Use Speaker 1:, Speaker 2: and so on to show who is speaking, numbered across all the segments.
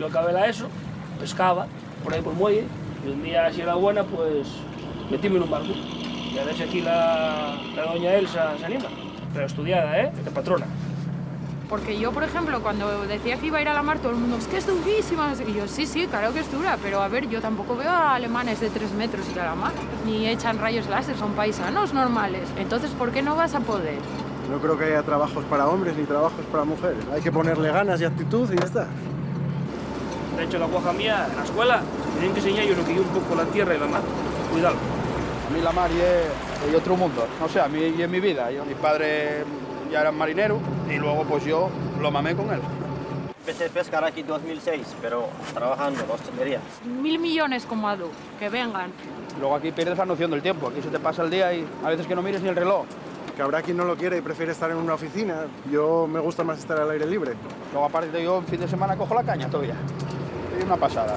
Speaker 1: Yo acabé la ESO, pescaba por ahí por el muelle, y un día, si era buena, pues metíme en un barco. Y a ver si aquí la doña Elsa se anima. Pero estudiada, de patrona.
Speaker 2: Porque yo, por ejemplo, cuando decía que iba a ir a la mar, todo el mundo, es que es durísima, no sé qué. Y yo, sí, claro que es dura, pero a ver, yo tampoco veo a alemanes de 3 metros ir a la mar, ni echan rayos láser, son paisanos normales. Entonces, ¿por qué no vas a poder?
Speaker 3: No creo que haya trabajos para hombres ni trabajos para mujeres. Hay que ponerle ganas y actitud y ya está.
Speaker 1: De hecho, la guaja mía, en la escuela, tienen que enseñar yo lo que yo un poco la tierra y la mar. Cuidado.
Speaker 4: A mí la mar es otro mundo. No sé, a mí y en mi vida. Mi padre ya era marinero y luego pues yo lo mamé con él.
Speaker 5: Empecé a pescar aquí en 2006, pero trabajando en la hostelería.
Speaker 2: 1.000 millones como Adu, que vengan.
Speaker 4: Luego aquí pierdes la noción del tiempo. Aquí se te pasa el día y a veces que no mires ni el reloj.
Speaker 3: Que habrá quien no lo quiere y prefiere estar en una oficina. Yo me gusta más estar al aire libre.
Speaker 4: Luego aparte yo en fin de semana cojo la caña todavía. Es una pasada.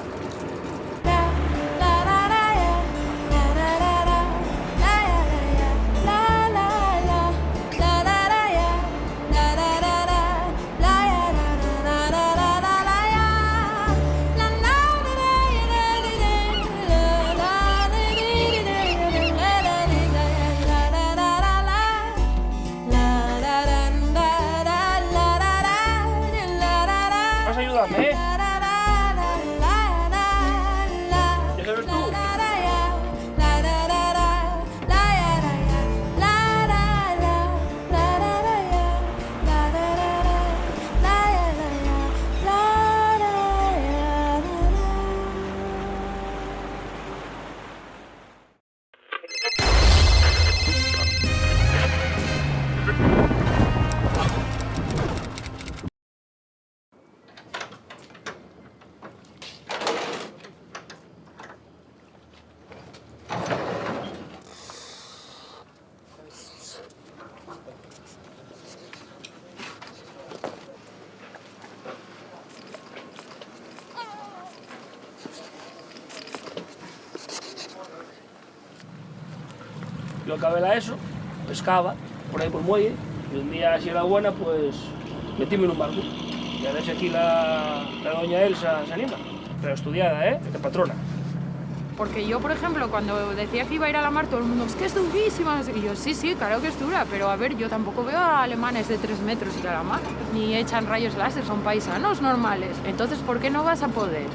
Speaker 1: Vas a ayudarme, ¿Ya sabes tú? Yo acabé la ESO, pescaba por ahí por el muelle, y un día, si era buena, pues metíme en un barco. Y a ver si aquí la doña Elsa se anima. Pero estudiada, de patrona.
Speaker 2: Porque yo, por ejemplo, cuando decía que iba a ir a la mar, todo el mundo, es que es durísima, no sé qué. Y yo, sí, claro que es dura, pero a ver, yo tampoco veo a alemanes de 3 metros ir a la mar, ni echan rayos láser, son paisanos normales. Entonces, ¿por qué no vas a poder?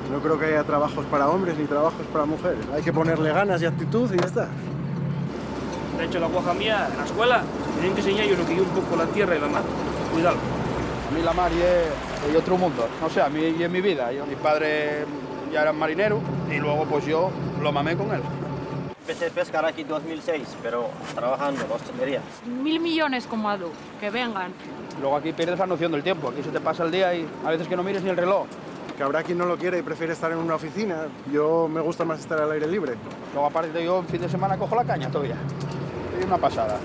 Speaker 3: No creo que haya trabajos para hombres ni trabajos para mujeres. Hay que ponerle ganas y actitud y ya está.
Speaker 1: De hecho, la guaja mía, en la escuela, tienen que enseñar yo lo que yo un poco la tierra y la mar. Cuidado.
Speaker 4: A mí la mar es otro mundo. No sé, a mí y en mi vida. Mi padre ya era marinero y luego pues yo lo mamé con él.
Speaker 5: Empecé a pescar aquí en 2006, pero trabajando en la hostelería.
Speaker 2: 1.000 millones como Adu, que vengan.
Speaker 4: Luego aquí pierdes la noción del tiempo. Aquí se te pasa el día y a veces que no mires ni el reloj.
Speaker 3: Que habrá quien no lo quiere y prefiere estar en una oficina. Yo me gusta más estar al aire libre.
Speaker 4: Luego aparte yo en fin de semana cojo la caña todavía. Es una pasada.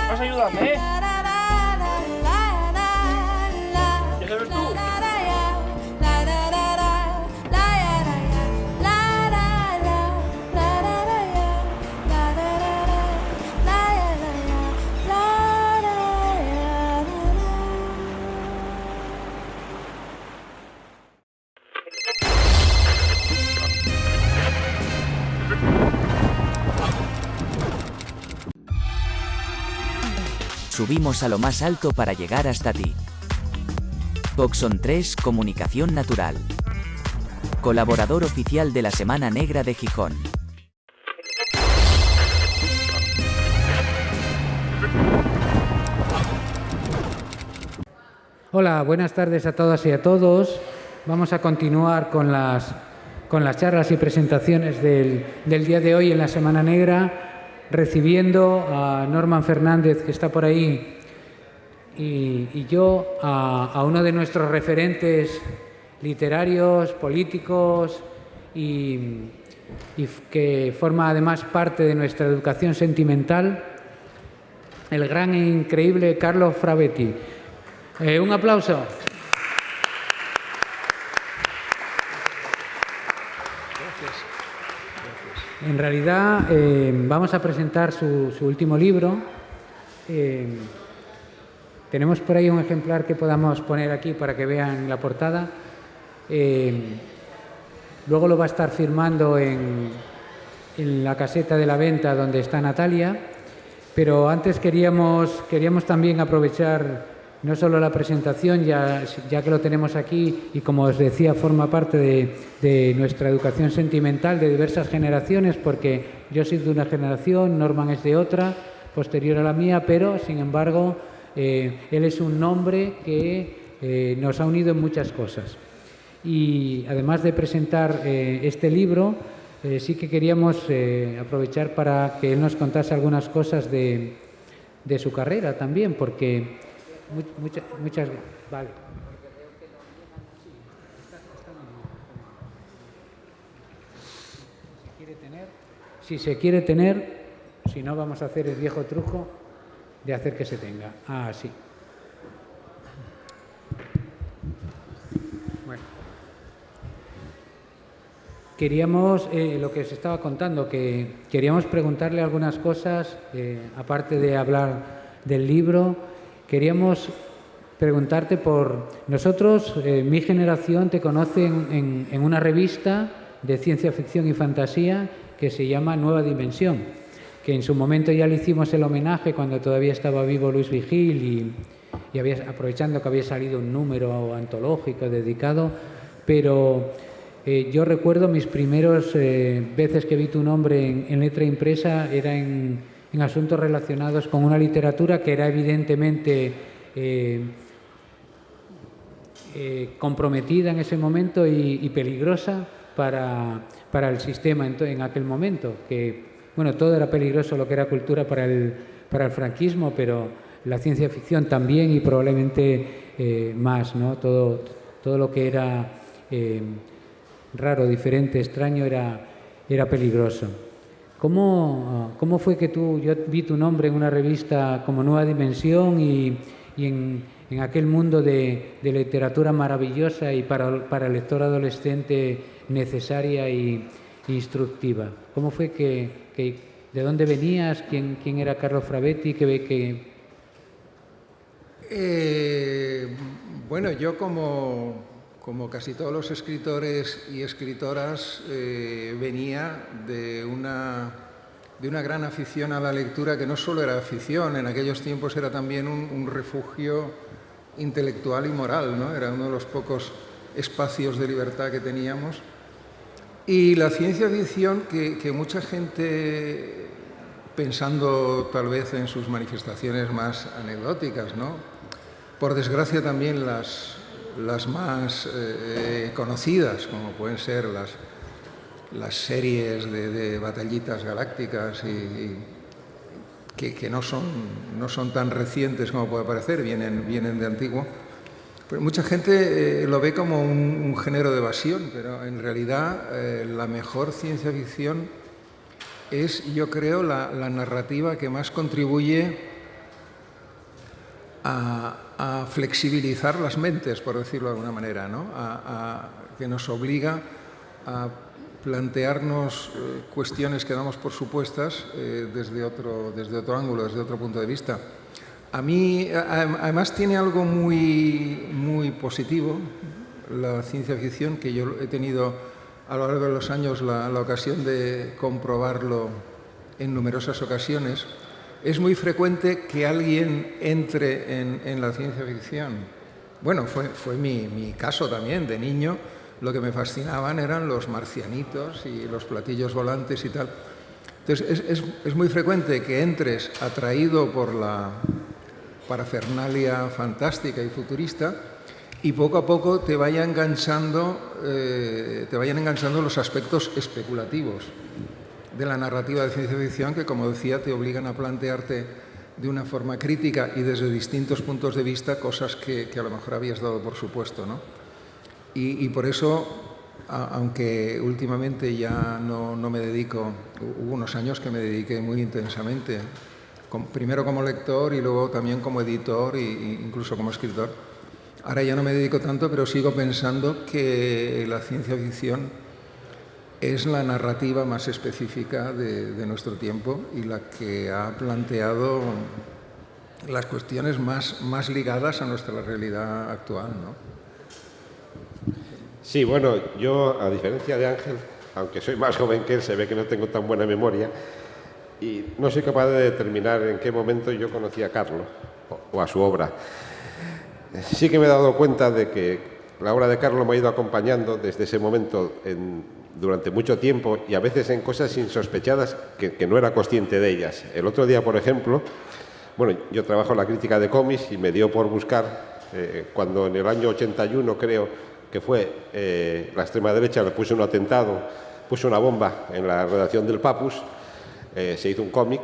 Speaker 1: Vas a ayudarme, ¿Ya sabes tú?
Speaker 6: Subimos a lo más alto para llegar hasta ti. Boxon 3 Comunicación Natural. Colaborador oficial de la Semana Negra de Gijón.
Speaker 7: Hola, buenas tardes a todas y a todos. Vamos a continuar con las charlas y presentaciones del día de hoy en la Semana Negra, recibiendo a Norman Fernández, que está por ahí, y yo a uno de nuestros referentes literarios, políticos y y que forma además parte de nuestra educación sentimental, el gran e increíble Carlo Fravetti. Un aplauso. En realidad vamos a presentar su último libro. Tenemos por ahí un ejemplar que podamos poner aquí para que vean la portada. Luego lo va a estar firmando en la caseta de la venta donde está Natalia, pero antes queríamos también aprovechar no solo la presentación, ya que lo tenemos aquí y como os decía forma parte de nuestra educación sentimental de diversas generaciones, porque yo soy de una generación, Norman es de otra, posterior a la mía, pero sin embargo él es un nombre que nos ha unido en muchas cosas. Y además de presentar este libro, sí que queríamos aprovechar para que él nos contase algunas cosas de su carrera también, porque muchas... Vale. Si se quiere tener, si no vamos a hacer el viejo truco de hacer que se tenga. Ah, sí. Bueno. Queríamos, lo que os estaba contando, que queríamos preguntarle algunas cosas, aparte de hablar del libro, queríamos preguntarte por... Nosotros, mi generación, te conoce en una revista de ciencia ficción y fantasía que se llama Nueva Dimensión, que en su momento ya le hicimos el homenaje cuando todavía estaba vivo Luis Vigil y aprovechando que había salido un número antológico dedicado, pero yo recuerdo mis primeros veces que vi tu nombre en letra impresa era en asuntos relacionados con una literatura que era evidentemente comprometida en ese momento y peligrosa para el sistema en aquel momento, que bueno, todo era peligroso lo que era cultura para el franquismo, pero la ciencia ficción también y probablemente más, ¿no? Todo lo que era raro, diferente, extraño era peligroso. ¿Cómo fue que yo vi tu nombre en una revista como Nueva Dimensión y en aquel mundo de literatura maravillosa y para el lector adolescente necesaria y instructiva? ¿Cómo fue de dónde venías? ¿Quién era Carlo Fravetti?
Speaker 8: Bueno, yo como casi todos los escritores y escritoras venía de una gran afición a la lectura, que no solo era afición, en aquellos tiempos era también un refugio intelectual y moral, ¿no? Era uno de los pocos espacios de libertad que teníamos. Y la ciencia ficción, que mucha gente, pensando tal vez en sus manifestaciones más anecdóticas, ¿no? Por desgracia también las más conocidas, como pueden ser las series de batallitas galácticas que no son tan recientes como puede parecer, vienen de antiguo. Pero mucha gente lo ve como un género de evasión, pero en realidad la mejor ciencia ficción es, yo creo, la narrativa que más contribuye a flexibilizar las mentes, por decirlo de alguna manera, ¿no? Que nos obliga a plantearnos cuestiones que damos por supuestas desde otro ángulo, desde otro punto de vista. A mí, además, tiene algo muy positivo la ciencia ficción, que yo he tenido a lo largo de los años la ocasión de comprobarlo en numerosas ocasiones. Es muy frecuente que alguien entre en la ciencia ficción. Bueno, fue mi caso también, de niño. Lo que me fascinaban eran los marcianitos y los platillos volantes y tal. Entonces, es muy frecuente que entres atraído por la parafernalia fantástica y futurista y poco a poco te vayan enganchando los aspectos especulativos de la narrativa de ciencia ficción, que, como decía, te obligan a plantearte de una forma crítica y desde distintos puntos de vista cosas que a lo mejor habías dado por supuesto, ¿no? Y por eso aunque últimamente ya no me dedico, hubo unos años que me dediqué muy intensamente, primero como lector y luego también como editor e incluso como escritor. Ahora ya no me dedico tanto, pero sigo pensando que la ciencia ficción es la narrativa más específica de nuestro tiempo y la que ha planteado las cuestiones más ligadas a nuestra realidad actual, ¿no?
Speaker 9: Sí, bueno, yo, a diferencia de Ángel, aunque soy más joven que él, se ve que no tengo tan buena memoria y no soy capaz de determinar en qué momento yo conocí a Carlo o a su obra. Sí que me he dado cuenta de que la obra de Carlo me ha ido acompañando desde ese momento durante mucho tiempo y a veces en cosas insospechadas que no era consciente de ellas. El otro día, por ejemplo, bueno, yo trabajo en la crítica de cómics y me dio por buscar, cuando en el año 81 creo que fue, la extrema derecha le puso un atentado, puso una bomba en la redacción del Papus, se hizo un cómic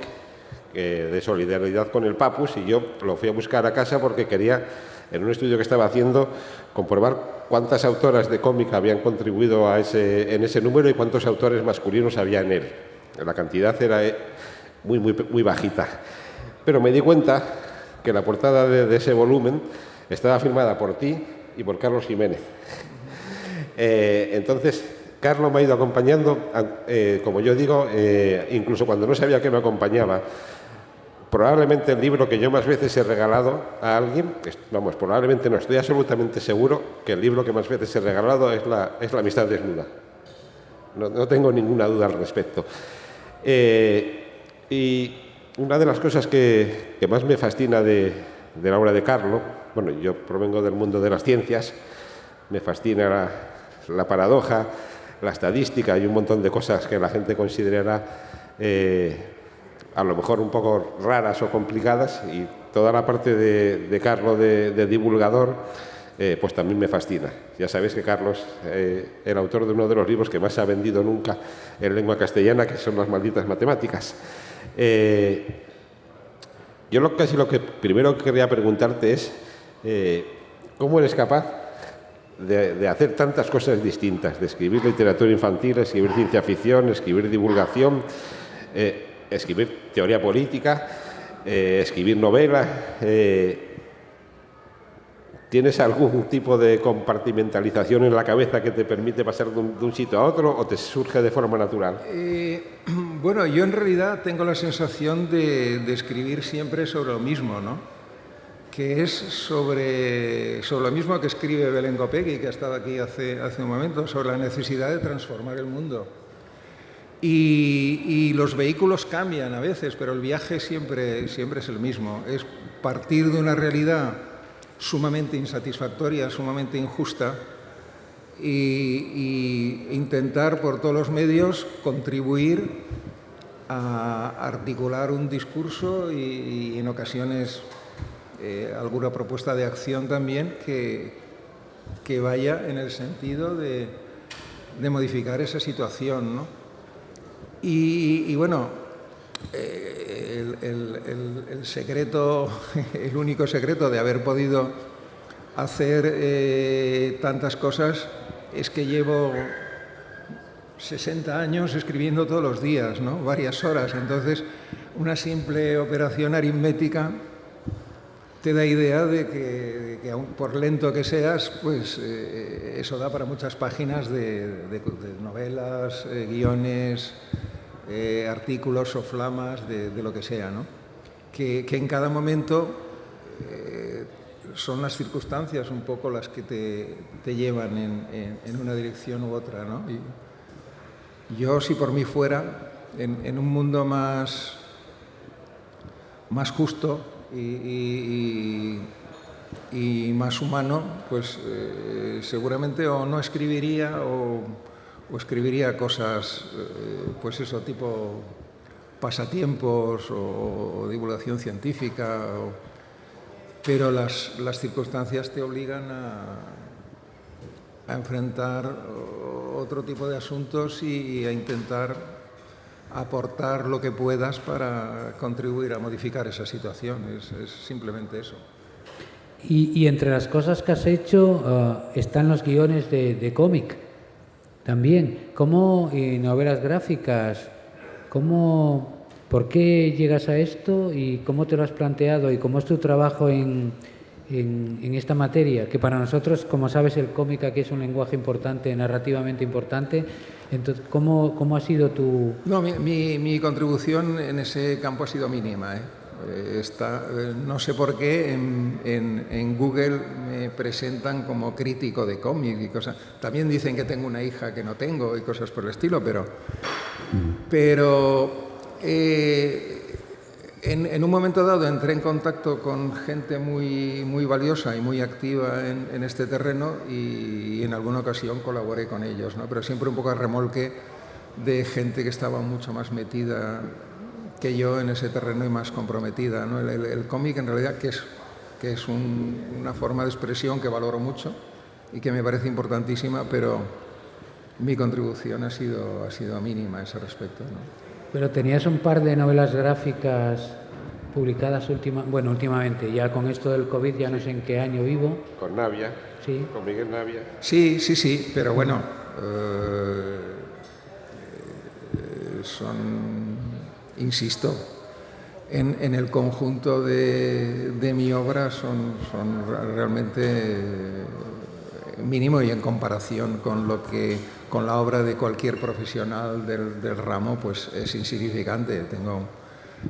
Speaker 9: de solidaridad con el Papus y yo lo fui a buscar a casa porque quería, en un estudio que estaba haciendo, comprobar cuántas autoras de cómic habían contribuido en ese número y cuántos autores masculinos había en él. La cantidad era muy bajita. Pero me di cuenta que la portada de ese volumen estaba firmada por ti y por Carlos Jiménez. Entonces, Carlos me ha ido acompañando, como yo digo, incluso cuando no sabía que me acompañaba. Probablemente el libro que yo más veces he regalado a alguien, vamos, probablemente no, estoy absolutamente seguro que el libro que más veces he regalado es la amistad desnuda. No tengo ninguna duda al respecto. Y una de las cosas que más me fascina de la obra de Carlo, bueno, yo provengo del mundo de las ciencias, me fascina la paradoja, la estadística y un montón de cosas que la gente considerará a lo mejor un poco raras o complicadas, y toda la parte de Carlo de divulgador pues también me fascina. Ya sabéis que Carlos, el autor de uno de los libros que más se ha vendido nunca en lengua castellana, que son Las malditas matemáticas. Yo casi lo que primero quería preguntarte es ¿cómo eres capaz de hacer tantas cosas distintas? De escribir literatura infantil, escribir ciencia ficción, escribir divulgación, escribir teoría política, escribir novela. ¿Tienes algún tipo de compartimentalización en la cabeza que te permite pasar de un sitio a otro o te surge de forma natural?
Speaker 8: Bueno, yo en realidad tengo la sensación de escribir siempre sobre lo mismo, ¿no? Que es sobre lo mismo que escribe Belén Gopegui, que ha estado aquí hace un momento, sobre la necesidad de transformar el mundo. Y los vehículos cambian a veces, pero el viaje siempre es el mismo. Es partir de una realidad sumamente insatisfactoria, sumamente injusta, y intentar por todos los medios contribuir a articular un discurso y en ocasiones alguna propuesta de acción también que vaya en el sentido de modificar esa situación, ¿no? Y bueno, el secreto, el único secreto de haber podido hacer tantas cosas es que llevo 60 años escribiendo todos los días, ¿no? Varias horas. Entonces, una simple operación aritmética te da idea de que aun por lento que seas, pues eso da para muchas páginas de novelas, guiones, artículos, soflamas, de lo que sea, ¿no? Que en cada momento son las circunstancias un poco las que te llevan en una dirección u otra, ¿no? Y yo, si por mí fuera, en un mundo más justo y más humano, pues seguramente o no escribiría o escribiría cosas, pues eso, tipo pasatiempos o divulgación científica, pero las circunstancias te obligan a enfrentar otro tipo de asuntos y a intentar aportar lo que puedas para contribuir a modificar esa situación. Es simplemente eso.
Speaker 7: Y entre las cosas que has hecho están los guiones de cómic. también. ¿Cómo novelas gráficas? ¿Por qué llegas a esto y cómo te lo has planteado y cómo es tu trabajo en esta materia? Que para nosotros, como sabes, el cómic aquí es un lenguaje importante, narrativamente importante. Entonces, ¿cómo ha sido tu...?
Speaker 8: No, mi contribución en ese campo ha sido mínima, ¿eh? No sé por qué en Google me presentan como crítico de cómic y cosas. También dicen que tengo una hija que no tengo y cosas por el estilo, pero en un momento dado entré en contacto con gente muy valiosa y muy activa en este terreno y en alguna ocasión colaboré con ellos, ¿no? Pero siempre un poco a remolque de gente que estaba mucho más metida que yo en ese terreno y más comprometida, ¿no? El cómic en realidad que es una forma de expresión que valoro mucho y que me parece importantísima, pero mi contribución ha sido mínima a ese respecto, ¿no?
Speaker 7: Pero tenías un par de novelas gráficas publicadas últimamente, ya con esto del COVID, ya no sé en qué año vivo.
Speaker 9: Con Navia,
Speaker 7: sí.
Speaker 9: Con Miguel Navia.
Speaker 8: Sí, pero bueno, insisto, en el conjunto de mi obra son realmente mínimo y en comparación con la obra de cualquier profesional del ramo, pues es insignificante.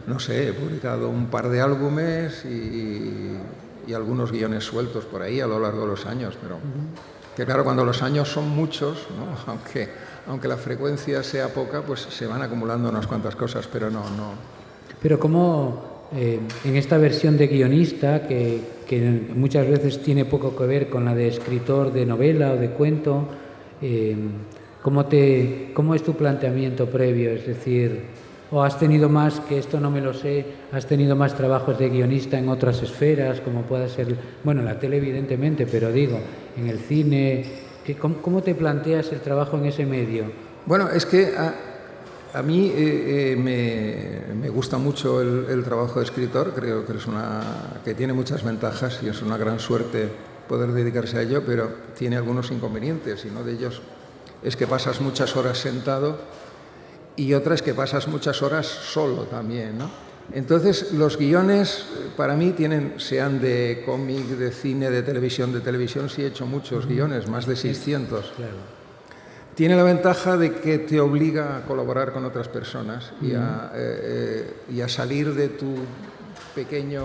Speaker 8: No sé, he publicado un par de álbumes y algunos guiones sueltos por ahí a lo largo de los años, pero que claro, cuando los años son muchos, ¿no? aunque la frecuencia sea poca, pues se van acumulando unas cuantas cosas, pero no.
Speaker 7: Pero ¿cómo en esta versión de guionista, que muchas veces tiene poco que ver con la de escritor de novela o de cuento, ¿cómo es tu planteamiento previo? Es decir, ¿o has tenido más, que esto no me lo sé, has tenido más trabajos de guionista en otras esferas, como pueda ser, en la tele evidentemente, pero digo, en el cine, ¿cómo te planteas el trabajo en ese medio?
Speaker 8: Bueno, es que a mí me gusta mucho el trabajo de escritor, creo que tiene muchas ventajas y es una gran suerte poder dedicarse a ello, pero tiene algunos inconvenientes y uno de ellos es que pasas muchas horas sentado y otra es que pasas muchas horas solo también, ¿no? Entonces, los guiones para mí sean de cómic, de cine, de televisión, sí he hecho muchos guiones, más de 600. Claro. Tiene la ventaja de que te obliga a colaborar con otras personas y a salir de tu pequeño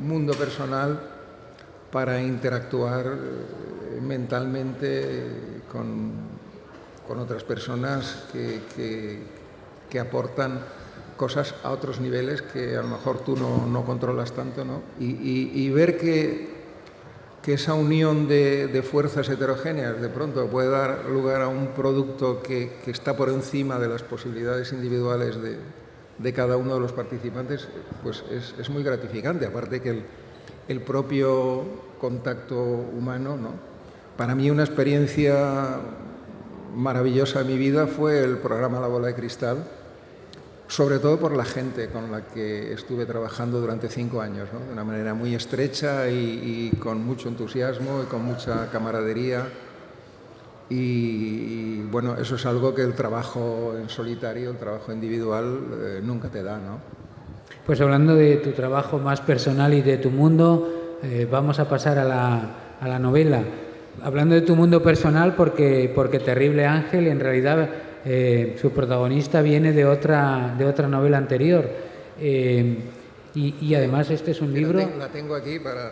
Speaker 8: mundo personal para interactuar mentalmente con otras personas que aportan cosas a otros niveles que a lo mejor tú no controlas tanto, ¿no? Y ver que esa unión de fuerzas heterogéneas de pronto puede dar lugar a un producto que está por encima de las posibilidades individuales de cada uno de los participantes, pues es muy gratificante. Aparte que el propio contacto humano, ¿no? Para mí una experiencia maravillosa en mi vida fue el programa La Bola de Cristal, sobre todo por la gente con la que estuve trabajando durante 5 años, ¿no? De una manera muy estrecha y con mucho entusiasmo y con mucha camaradería. Y bueno, eso es algo que el trabajo en solitario, el trabajo individual, nunca te da, ¿no?
Speaker 7: Pues hablando de tu trabajo más personal y de tu mundo, vamos a pasar a la novela. Hablando de tu mundo personal, porque Terrible Ángel, en realidad su protagonista viene de otra novela anterior. Y además este es un libro...
Speaker 8: La tengo aquí para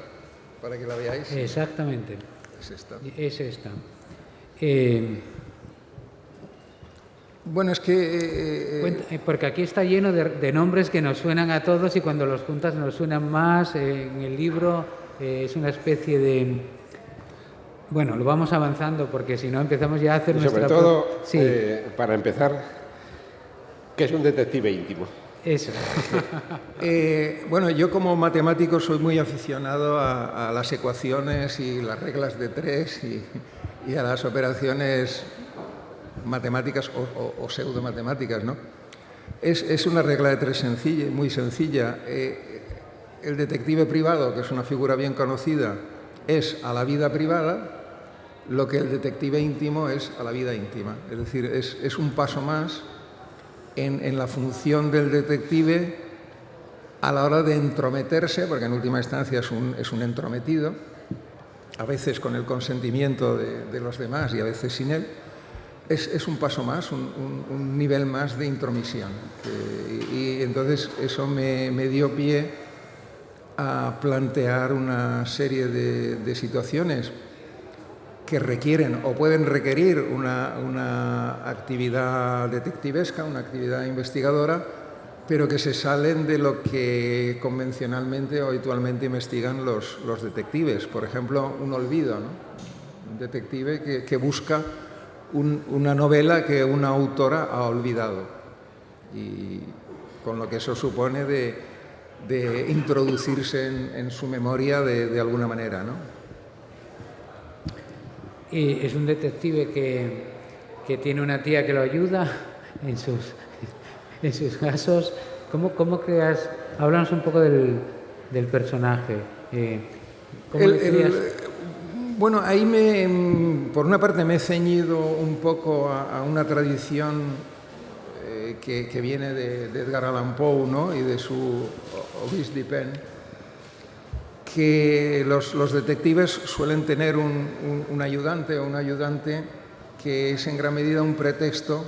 Speaker 8: que la veáis.
Speaker 7: Exactamente.
Speaker 8: Es esta.
Speaker 7: Es esta.
Speaker 8: Bueno, es que...
Speaker 7: porque aquí está lleno de nombres que nos suenan a todos y cuando los juntas nos suenan más. En el libro es una especie de... Bueno, lo vamos avanzando porque si no empezamos ya a hacer
Speaker 9: nuestra... Sobre todo, sí. Para empezar, ¿qué es un detective íntimo?
Speaker 7: Eso.
Speaker 8: Bueno, yo como matemático soy muy aficionado a las ecuaciones y las reglas de 3 y a las operaciones matemáticas o pseudomatemáticas, ¿no? Es una regla de 3 muy sencilla. El detective privado, que es una figura bien conocida, es a la vida privada lo que el detective íntimo es a la vida íntima. Es decir, es un paso más en la función del detective a la hora de entrometerse, porque en última instancia es un entrometido, a veces con el consentimiento de los demás y a veces sin él. Es un paso más, un nivel más de intromisión. Y entonces eso me dio pie a plantear una serie de situaciones que requieren o pueden requerir una actividad detectivesca, una actividad investigadora, pero que se salen de lo que convencionalmente o habitualmente investigan los detectives. Por ejemplo, un olvido, ¿no? Un detective que busca una novela que una autora ha olvidado, y con lo que eso supone de introducirse en su memoria de alguna manera, ¿no?
Speaker 7: Y es un detective que tiene una tía que lo ayuda en sus casos. ¿Cómo creas? Háblanos un poco del personaje. ¿Cómo le creas?
Speaker 8: Bueno, ahí por una parte me he ceñido un poco a una tradición que viene de Edgar Allan Poe, ¿no? Y de su Auguste Dupin, que los detectives suelen tener un ayudante o una ayudante que es en gran medida un pretexto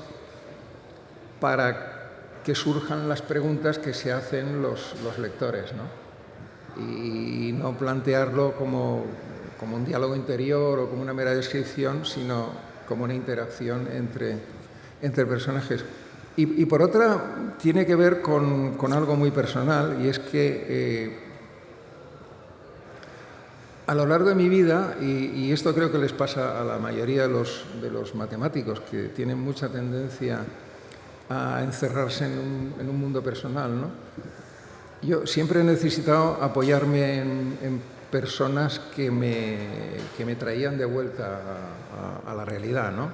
Speaker 8: para que surjan las preguntas que se hacen los lectores, ¿no? Y no plantearlo como un diálogo interior o como una mera descripción, sino como una interacción entre personajes. Y por otra, tiene que ver con algo muy personal, y es que a lo largo de mi vida, y esto creo que les pasa a la mayoría de los matemáticos, que tienen mucha tendencia a encerrarse en un mundo personal, ¿no? Yo siempre he necesitado apoyarme en personas que me traían de vuelta a la realidad, ¿no?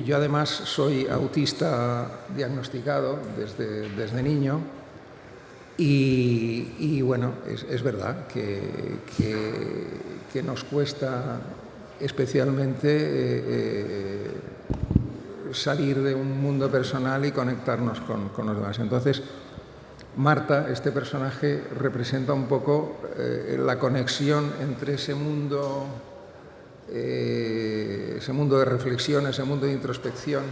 Speaker 8: Yo además soy autista diagnosticado desde niño, y bueno, es verdad que nos cuesta especialmente salir de un mundo personal y conectarnos con los demás. Entonces, Marta, este personaje, representa un poco la conexión entre ese mundo de reflexión, ese mundo de introspección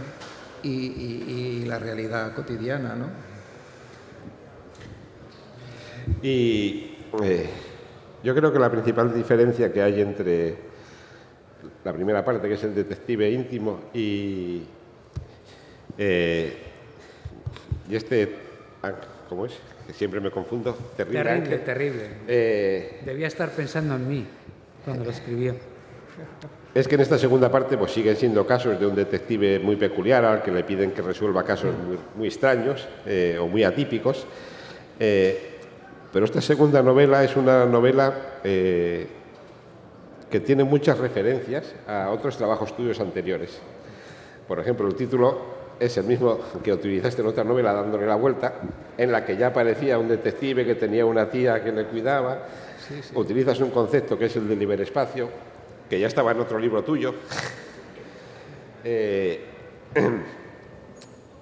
Speaker 8: y la realidad cotidiana, ¿no?
Speaker 9: Y yo creo que la principal diferencia que hay entre la primera parte, que es el detective íntimo, y este, ¿cómo es? Que siempre me confundo.
Speaker 7: Terrible. Debía estar pensando en mí cuando lo escribió.
Speaker 9: Es que en esta segunda parte pues siguen siendo casos de un detective muy peculiar al que le piden que resuelva casos muy extraños o muy atípicos. Pero esta segunda novela es una novela que tiene muchas referencias a otros trabajos tuyos anteriores. Por ejemplo, el título es el mismo que utilizaste en otra novela, Dándole la vuelta, en la que ya aparecía un detective que tenía una tía que le cuidaba. Sí. Utilizas un concepto que es el del ciberespacio, que ya estaba en otro libro tuyo.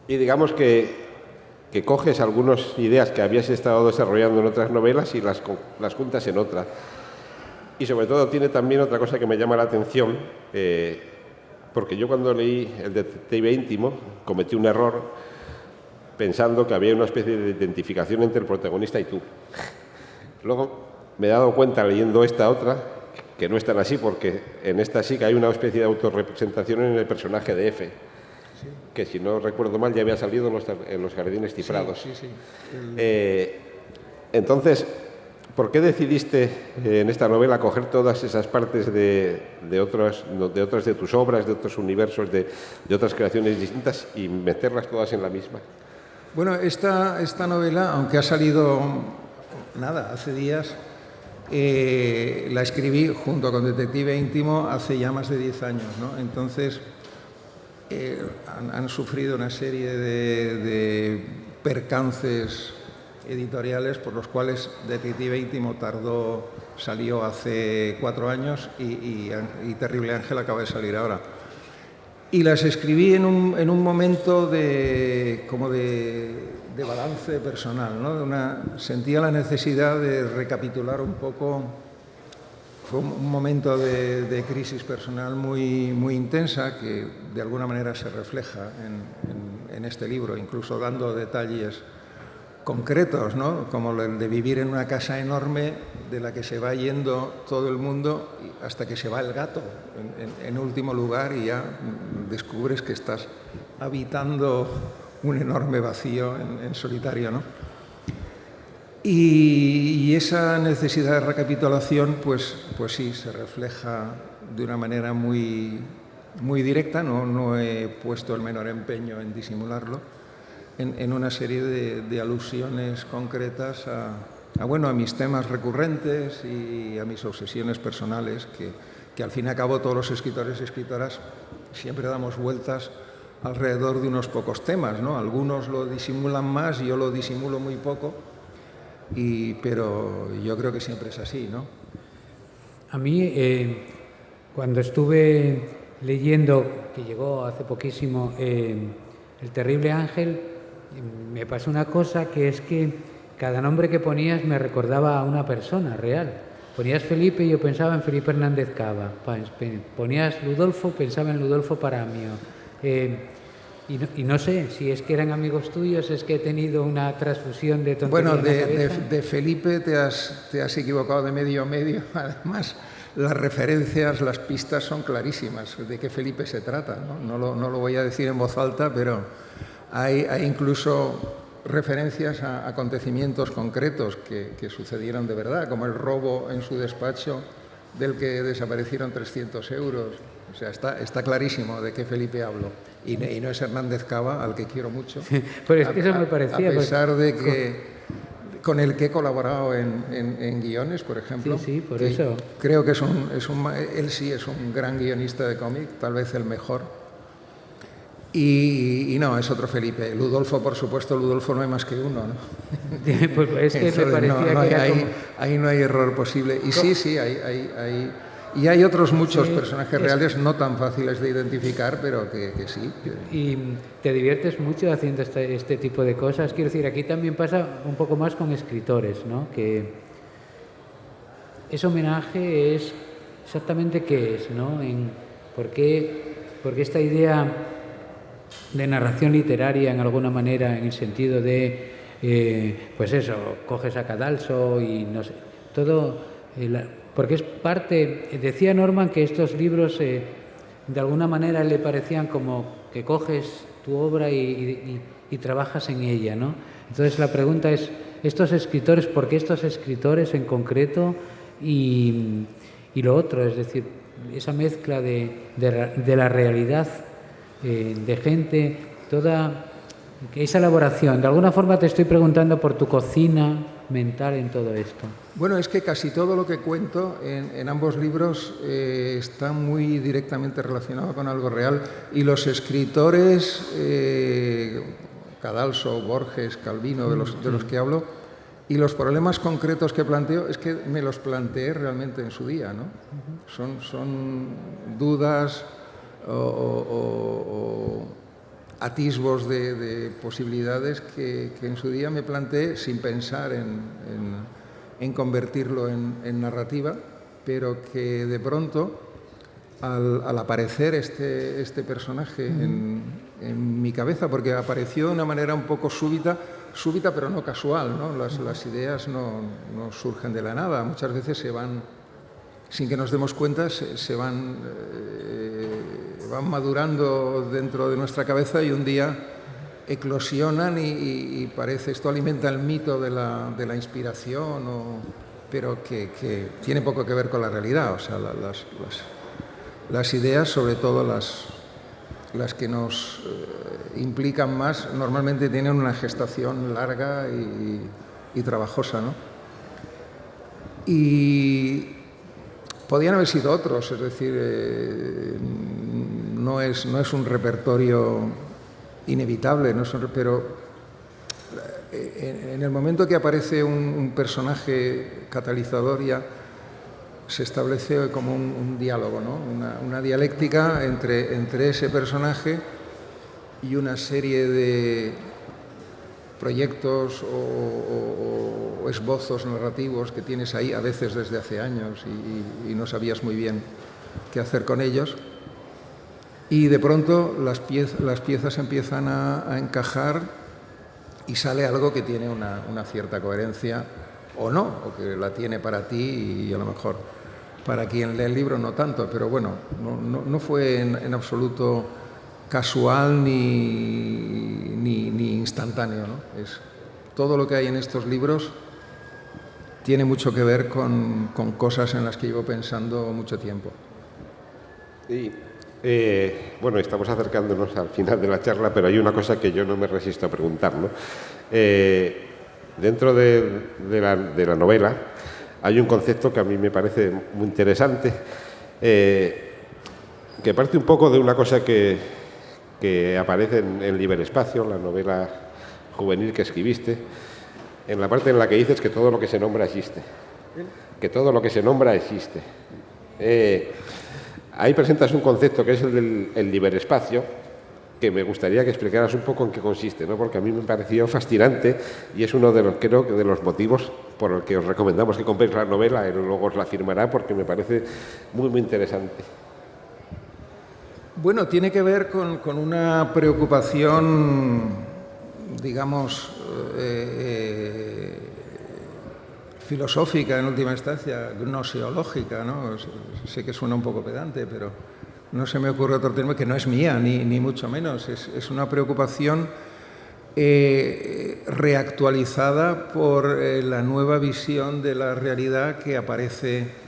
Speaker 9: Y digamos que coges algunas ideas que habías estado desarrollando en otras novelas y las juntas en otra. Y sobre todo tiene también otra cosa que me llama la atención, porque yo cuando leí El detective íntimo cometí un error pensando que había una especie de identificación entre el protagonista y tú. Luego me he dado cuenta leyendo esta otra que no es tan así, porque en esta sí que hay una especie de autorrepresentación en el personaje de F, que si no recuerdo mal ya había salido en los Jardines Cifrados.
Speaker 8: Sí.
Speaker 9: Entonces, ¿por qué decidiste en esta novela coger todas esas partes de otras de tus obras, de otros universos, de otras creaciones distintas y meterlas todas en la misma?
Speaker 8: Bueno, esta novela, aunque ha salido hace días, la escribí junto con Detective íntimo hace ya más de 10 años, ¿no? Entonces han sufrido una serie de percances editoriales por los cuales Detective Íntimo salió hace 4 años y Terrible Ángel acaba de salir ahora. Y las escribí en un momento como de balance personal, ¿no? Sentía la necesidad de recapitular un poco. Fue un momento de crisis personal muy intensa que de alguna manera se refleja en este libro, incluso dando detalles concretos, ¿no? Como el de vivir en una casa enorme de la que se va yendo todo el mundo hasta que se va el gato en último lugar y ya descubres que estás habitando un enorme vacío en solitario, ¿no? Y esa necesidad de recapitulación, pues sí, se refleja de una manera muy directa, no he puesto el menor empeño en disimularlo, en una serie de alusiones concretas a mis temas recurrentes y a mis obsesiones personales, que al fin y al cabo todos los escritores y escritoras siempre damos vueltas alrededor de unos pocos temas, ¿no? Algunos lo disimulan más, yo lo disimulo muy poco, pero yo creo que siempre es así, ¿no?
Speaker 7: A mí, cuando estuve leyendo, que llegó hace poquísimo, El Terrible Ángel, me pasó una cosa, que es que cada nombre que ponías me recordaba a una persona real. Ponías Felipe y yo pensaba en Felipe Hernández Cava. Ponías Ludolfo, pensaba en Ludolfo Paramio. Y no sé si es que eran amigos tuyos, es que he tenido una transfusión de tontería.
Speaker 8: Bueno, de Felipe te has equivocado de medio a medio. Además, las referencias, las pistas son clarísimas de qué Felipe se trata, ¿no? No lo voy a decir en voz alta, pero hay incluso referencias a acontecimientos concretos que sucedieron de verdad, como el robo en su despacho del que desaparecieron 300 euros. O sea, está clarísimo de qué Felipe hablo. Y no es Hernández Cava, al que quiero mucho.
Speaker 7: Pero es que eso me parecía.
Speaker 8: A pesar de que con el que he colaborado en guiones, por ejemplo.
Speaker 7: Sí, por eso.
Speaker 8: Creo que él sí es un gran guionista de cómic, tal vez el mejor. Y no, es otro Felipe. Ludolfo, por supuesto, Ludolfo no hay más que uno, ¿no?
Speaker 7: Pues es que entonces, me parecía que era
Speaker 8: ahí no hay error posible. Y sí, hay otros muchos personajes reales no tan fáciles de identificar, pero que sí.
Speaker 7: Y te diviertes mucho haciendo este tipo de cosas. Quiero decir, aquí también pasa un poco más con escritores, ¿no? Que ese homenaje es exactamente qué es, ¿no? Porque esta idea de narración literaria, en alguna manera, en el sentido de, pues eso, coges a Cadalso y no sé, todo, porque es parte, decía Norman que estos libros de alguna manera le parecían como que coges tu obra y trabajas en ella, ¿no? Entonces la pregunta es, estos escritores, ¿por qué estos escritores en concreto? Y lo otro, es decir, esa mezcla de la realidad, de gente, toda esa elaboración. De alguna forma te estoy preguntando por tu cocina mental en todo esto.
Speaker 8: Bueno, es que casi todo lo que cuento en ambos libros está muy directamente relacionado con algo real, y los escritores, Cadalso, Borges, Calvino, de los que hablo, y los problemas concretos que planteo, es que me los planteé realmente en su día, ¿no? Son dudas o atisbos de posibilidades que en su día me planteé sin pensar en convertirlo en narrativa, pero que de pronto, al aparecer este personaje en mi cabeza, porque apareció de una manera un poco súbita pero no casual, ¿no? Las ideas no surgen de la nada, muchas veces se van, sin que nos demos cuenta, se van madurando dentro de nuestra cabeza y un día eclosionan y parece, esto alimenta el mito de la inspiración, pero que tiene poco que ver con la realidad. O sea, las ideas, sobre todo las que nos implican más, normalmente tienen una gestación larga y trabajosa, ¿no? Y podían haber sido otros, es decir, no es un repertorio inevitable, pero en el momento que aparece un personaje catalizador ya se establece como un diálogo, ¿no? Una dialéctica entre ese personaje y una serie de proyectos o esbozos narrativos que tienes ahí, a veces desde hace años, y no sabías muy bien qué hacer con ellos. Y de pronto las piezas empiezan a encajar y sale algo que tiene una cierta coherencia o no, o que la tiene para ti y a lo mejor para quien lee el libro no tanto, pero bueno, no fue en absoluto casual ni instantáneo, ¿no? Todo lo que hay en estos libros tiene mucho que ver con cosas en las que llevo pensando mucho tiempo.
Speaker 9: Y, bueno, estamos acercándonos al final de la charla, pero hay una cosa que yo no me resisto a preguntar, ¿no? Dentro de la novela hay un concepto que a mí me parece muy interesante, que parte un poco de una cosa que aparece en Liberespacio, la novela juvenil que escribiste, en la parte en la que dices que todo lo que se nombra existe. Que todo lo que se nombra existe. Ahí presentas un concepto que es el del liberespacio, que me gustaría que explicaras un poco en qué consiste, ¿no? Porque a mí me pareció fascinante y es uno de los, creo que de los motivos por los que os recomendamos que compréis la novela. Él luego os la firmará porque me parece muy, muy interesante.
Speaker 8: Bueno, tiene que ver con una preocupación, digamos, filosófica en última instancia, gnoseológica, ¿no? Sé que suena un poco pedante, pero no se me ocurre otro término, que no es mía, ni mucho menos. Es una preocupación reactualizada por la nueva visión de la realidad que aparece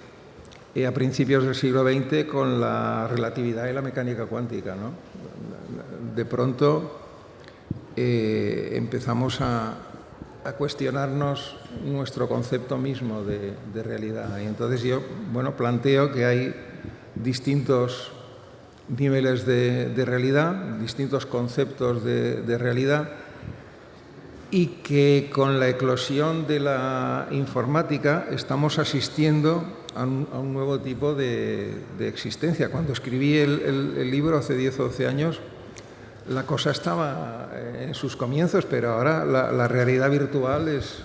Speaker 8: a principios del siglo XX con la relatividad y la mecánica cuántica, ¿no? De pronto empezamos a cuestionarnos nuestro concepto mismo de realidad. Y entonces yo, bueno, planteo que hay distintos niveles de realidad, distintos conceptos de realidad, y que con la eclosión de la informática estamos asistiendo a un nuevo tipo de existencia. Cuando escribí el libro hace 10 o 12 años, la cosa estaba en sus comienzos, pero ahora la realidad virtual es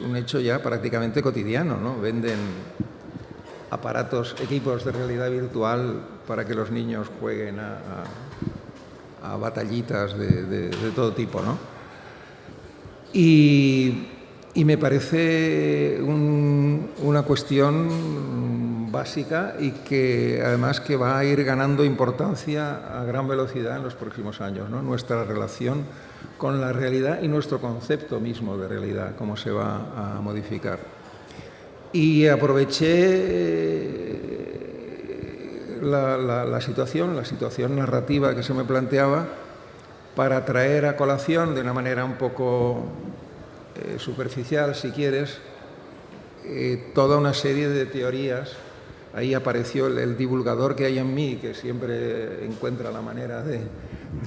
Speaker 8: un hecho ya prácticamente cotidiano, ¿no? Venden equipos de realidad virtual para que los niños jueguen a batallitas de todo tipo, ¿no? Y me parece una cuestión básica y que además que va a ir ganando importancia a gran velocidad en los próximos años, ¿no? Nuestra relación con la realidad y nuestro concepto mismo de realidad, cómo se va a modificar. Y aproveché la situación narrativa que se me planteaba para traer a colación de una manera un poco superficial, si quieres, toda una serie de teorías. Ahí apareció el divulgador que hay en mí, que siempre encuentra la manera de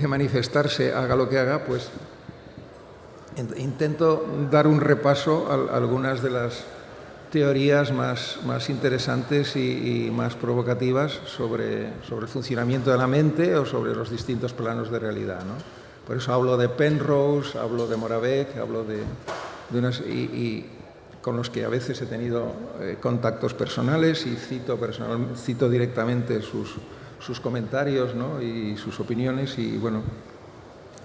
Speaker 8: manifestarse, haga lo que haga, pues intento dar un repaso a algunas de las teorías más interesantes y más provocativas sobre el funcionamiento de la mente o sobre los distintos planos de realidad, ¿no? Por eso hablo de Penrose, hablo de Moravec, hablo de unas... y con los que a veces he tenido contactos personales y cito directamente sus comentarios, ¿no? Y sus opiniones, y bueno,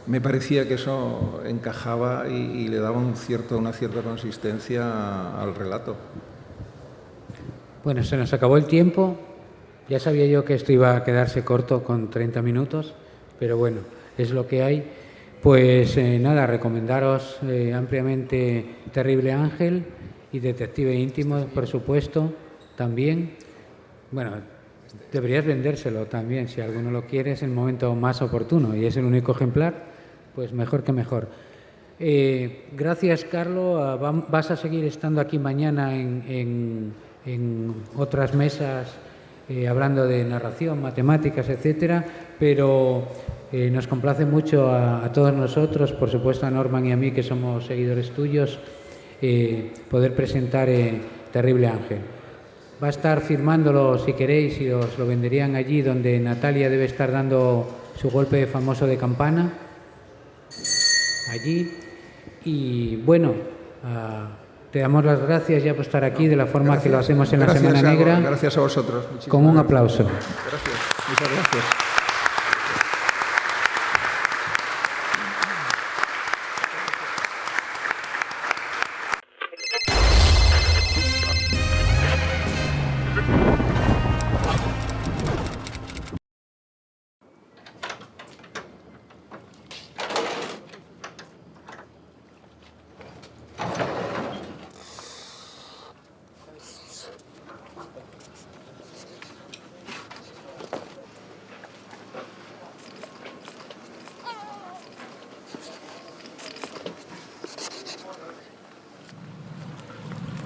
Speaker 8: me parecía que eso encajaba y le daba una cierta consistencia al relato.
Speaker 7: Bueno, se nos acabó el tiempo. Ya sabía yo que esto iba a quedarse corto con 30 minutos, pero bueno, es lo que hay. Pues nada, recomendaros ampliamente Terrible Ángel y Detective Íntimo, por supuesto, también. Bueno, deberías vendérselo también, si alguno lo quiere, es el momento más oportuno y es el único ejemplar, pues mejor que mejor. Gracias, Carlos. Vas a seguir estando aquí mañana en otras mesas hablando de narración, matemáticas, etcétera, pero Nos complace mucho a todos nosotros, por supuesto a Norman y a mí, que somos seguidores tuyos, poder presentar Terrible Ángel. Va a estar firmándolo, si queréis, y os lo venderían allí donde Natalia debe estar dando su golpe famoso de campana. Allí. Y bueno, te damos las gracias ya por estar aquí de la forma que lo hacemos en la Semana Negra.
Speaker 8: Gracias a vosotros.
Speaker 7: Con un aplauso.
Speaker 8: Gracias. Muchas gracias.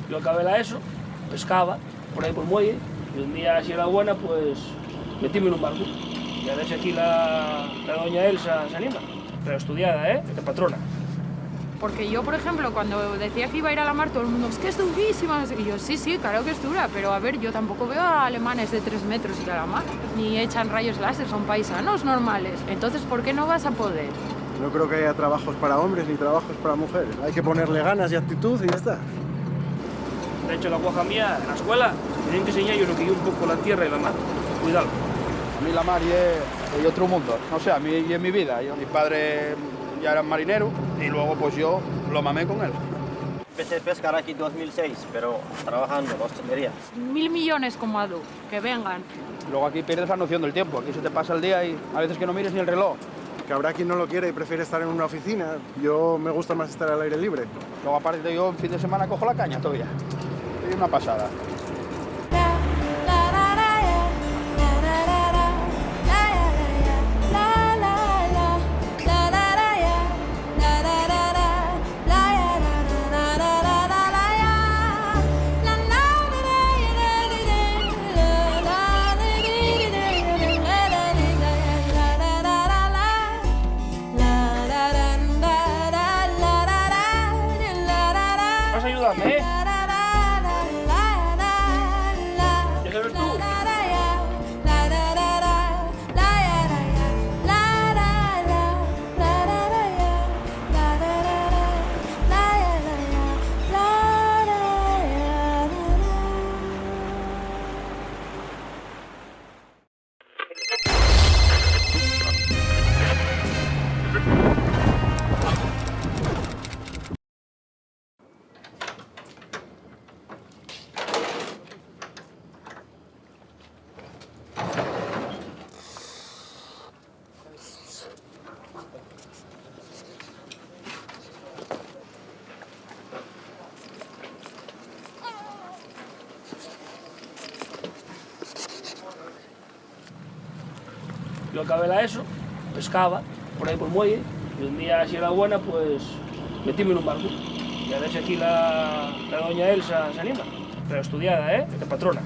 Speaker 1: Yo acabé la ESO, pescaba por ahí por el muelle, y un día, si era buena, pues metíme en un barco. Y a ver si aquí la doña Elsa se anima. Pero estudiada, de patrona.
Speaker 2: Porque yo, por ejemplo, cuando decía que iba a ir a la mar, todo el mundo, es que es durísima. Y yo, sí, sí, claro que es dura, pero a ver, yo tampoco veo a alemanes de 3 metros ir a la mar, ni echan rayos láser, son paisanos normales. Entonces, ¿por qué no vas a poder?
Speaker 3: No creo que haya trabajos para hombres ni trabajos para mujeres. Hay que ponerle ganas y actitud y ya está.
Speaker 1: De hecho, la guaja mía, en la escuela, me tienen que enseñar yo lo que yo un poco la tierra y la mar. Cuidado.
Speaker 4: A mí la mar es otro mundo. No sé, a mí y en mi vida. Mi padre ya era marinero y luego pues yo lo mamé con él.
Speaker 5: Empecé a pescar aquí en 2006, pero trabajando en hostelería.
Speaker 2: 1000 millones como Adu, que vengan.
Speaker 4: Luego aquí pierdes la noción del tiempo. Aquí se te pasa el día y a veces que no mires ni el reloj.
Speaker 3: Que habrá quien no lo quiere y prefiere estar en una oficina. Yo me gusta más estar al aire libre.
Speaker 4: Luego aparte yo en fin de semana cojo la caña todavía. Es una pasada.
Speaker 1: ¿Vas a ayudarme, ¿Ya sabes tú? Yo acabé la ESO, pescaba por ahí por el muelle, y un día, si era buena, pues metíme en un barco. Y a ver si aquí la doña Elsa se anima. Pero estudiada, de patrona.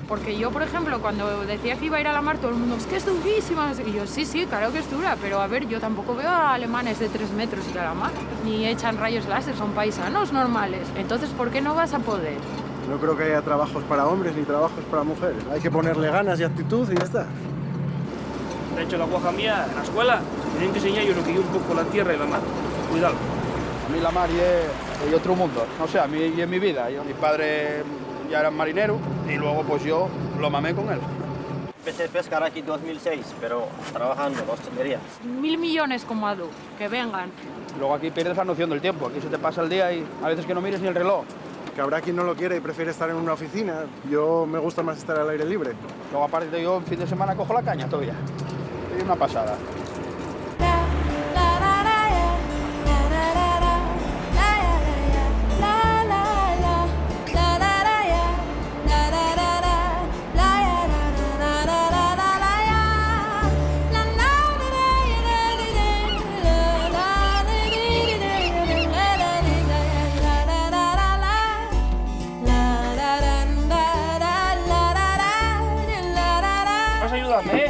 Speaker 2: Porque yo, por ejemplo, cuando decía que iba a ir a la mar, todo el mundo, es que es durísima. Y yo, sí, sí, claro que es dura, pero a ver, yo tampoco veo a alemanes de 3 metros ir a la mar, ni echan rayos láser, son paisanos normales. Entonces, ¿por qué no vas a poder?
Speaker 3: No creo que haya trabajos para hombres ni trabajos para mujeres. Hay que ponerle ganas y actitud y ya está.
Speaker 1: De hecho, la guaja mía, en la escuela, me tienen que enseñar yo lo que yo un poco la tierra y la mar. Cuidado.
Speaker 4: A mí la mar es otro mundo. No sé, a mí y en mi vida. Mi padre ya era marinero y luego pues yo lo mamé con él.
Speaker 5: Empecé a pescar aquí en 2006, pero trabajando en hostelería.
Speaker 2: 1000 millones como Adu, que vengan.
Speaker 4: Luego aquí pierdes la noción del tiempo. Aquí se te pasa el día y a veces que no mires ni el reloj.
Speaker 3: Que habrá quien no lo quiere y prefiere estar en una oficina. Yo me gusta más estar al aire libre.
Speaker 4: Luego aparte yo en fin de semana cojo la caña todavía. Es una pasada.
Speaker 1: ¿Vas a ayudarme,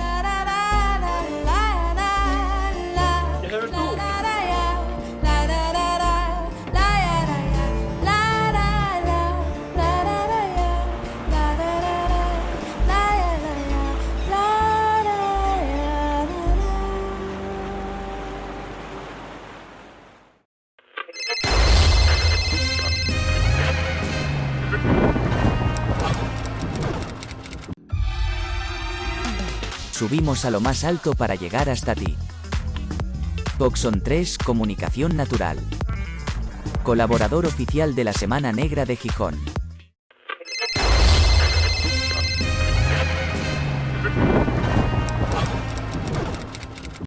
Speaker 6: subimos a lo más alto para llegar hasta ti. Coxon 3 Comunicación Natural. Colaborador oficial de la Semana Negra de Gijón.